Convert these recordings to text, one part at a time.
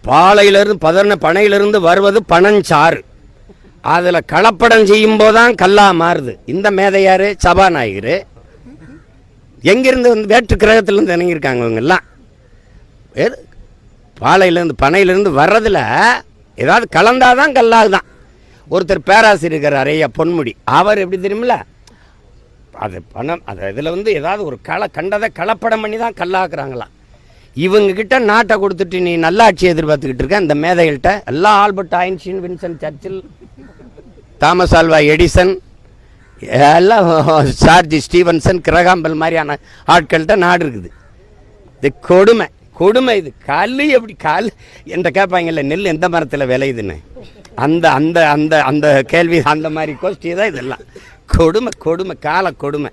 பாலையிலிருந்து பனையிலிருந்து வருவது பனஞ்சாறு. அதில் கலப்படம் செய்யும் போதுதான் கல்லா மாறுது. இந்த மேதையார் சபாநாயகர் எங்கிருந்து வந்து வேற்று கிரகத்திலேருந்து இறங்கியிருக்காங்க. இவங்கெல்லாம் பனையிலிருந்து வர்றதில் ஏதாவது கலந்தாதான் கல்லாகுதான். ஒருத்தர் பேராசிரியர் இருக்கிறார் ஐயா பொன்முடி, அவர் எப்படி தெரியுமில்ல, அது பணம் அது இதில் வந்து ஏதாவது ஒரு கண்டதை கலப்படம் பண்ணி தான் கல்லாக்குறாங்களாம். இவங்ககிட்ட நாட்டை கொடுத்துட்டு நீ நல்லாட்சி எதிர்பார்த்துக்கிட்டு இருக்க. இந்த மேதைகள்கிட்ட எல்லாம் ஆல்பர்ட் ஐன்ஸ்டீன், வின்சென்ட் சர்ச்சில், தாமஸ் ஆல்வா எடிசன், எல்லாம் சார்ஜ் ஸ்டீவன்சன், கிரகாம்பல் மாதிரியான ஆட்கள்கிட்ட நாடு இருக்குது. இது கொடுமை கொடுமை. இது கல் எப்படி கல் என்ற கேட்பாங்கல்ல, நெல் எந்த மரத்தில் விளையுதுன்னு, அந்த அந்த அந்த அந்த கேள்வி, அந்த மாதிரி கோஷ்டி தான் இதெல்லாம். கொடுமை கொடுமை கால கொடுமை.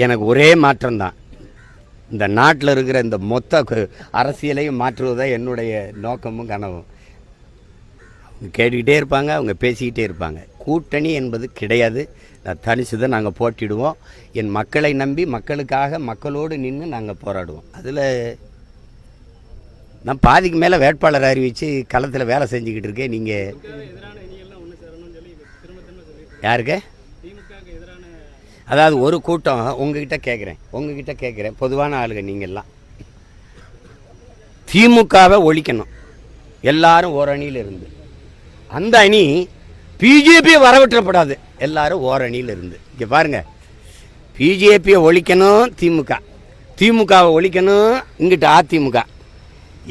எனக்கு ஒரே மாற்றம்தான், இந்த நாட்டில் இருக்கிற இந்த மொத்த அரசியலையும் மாற்றுவதை என்னுடைய நோக்கமும் கனவும். கேட்டுக்கிட்டே இருப்பாங்க, அவங்க பேசிக்கிட்டே இருப்பாங்க. கூட்டணி என்பது கிடையாது. நான் தனிச்சு தான் நாங்கள் போட்டிடுவோம். என் மக்களை நம்பி மக்களுக்காக மக்களோடு நின்று நாங்கள் போராடுவோம். அதில் நான் பாதிக்கு மேலே வேட்பாளர் அறிவித்து களத்தில் வேலை செஞ்சுக்கிட்டு இருக்கேன். நீங்கள் யாருக்கு? அதாவது ஒரு கூட்டம் உங்ககிட்ட கேட்குறேன், பொதுவான ஆளுங்க நீங்கள்லாம் திமுகவை ஒழிக்கணும், எல்லாரும் ஒரு அணியில் இருந்து. அந்த அணி பிஜேபியை வரவிட்டப்படாது, எல்லாரும் ஓரணியில் இருந்து. இங்கே பாருங்கள், பிஜேபியை ஒழிக்கணும் திமுகவை ஒழிக்கணும், இங்கிட்ட அதிமுக.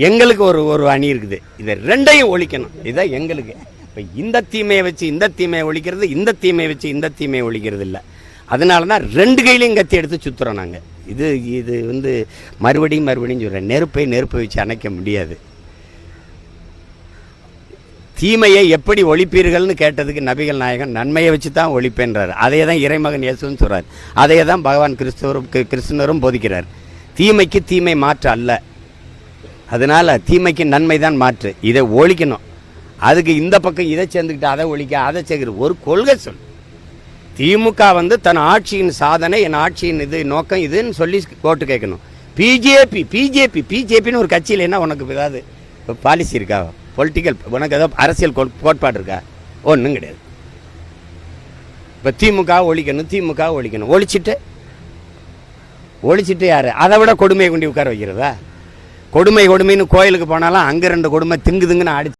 எங்களுக்கு ஒரு அணி இருக்குது, இதை ரெண்டையும் ஒழிக்கணும். இதுதான் எங்களுக்கு. இப்போ இந்த தீமையை வச்சு இந்த தீமையை ஒழிக்கிறது, இந்த தீமையை வச்சு இந்த தீமையை ஒழிக்கிறது இல்லை. அதனால தான் ரெண்டு கையிலையும் கத்தி எடுத்து சுற்றுறோம் நாங்கள். இது வந்து மறுபடியும் சொல்கிறேன், நெருப்பை வச்சு அணைக்க முடியாது. தீமையை எப்படி ஒழிப்பீர்கள்னு கேட்டதுக்கு நபிகள் நாயகன் நன்மையை வச்சு தான் ஒழிப்பேன்றார். அதையே தான் இறைமகன் இயேசுன்னு சொல்கிறார். அதையே தான் பகவான் கிருஷ்ணரும் போதிக்கிறார். தீமைக்கு தீமை மாற்று அல்ல, அதனால் தீமைக்கு நன்மை தான் மாற்று. இதை ஒழிக்கணும். அதுக்கு இந்த பக்கம் இதை சேர்ந்துக்கிட்டு அதை ஒழிக்க அதை சேர்க்குறது ஒரு கொள்கை சொல். திமுக வந்து தன் ஆட்சியின் சாதனை, என் ஆட்சியின் இது நோக்கம் இதுன்னு சொல்லி ஓட்டு கேட்கணும். பிஜேபின்னு ஒரு கட்சியில் என்ன உனக்கு ஏதாவது பாலிசி இருக்கா, பொலிட்டிக்கல் உனக்கு ஏதோ அரசியல் கோட்பாடு இருக்கா? ஒன்றும் கிடையாது. இப்போ திமுக ஒழிக்கணும், ஒழிச்சிட்டு யார்? அதை விட கொடுமையை கொண்டு உட்கார வைக்கிறதா? கொடுமைன்னு கோயிலுக்கு போனாலும் அங்கே 2 கொடுமை திங்குதுங்கன்னு அடிச்சு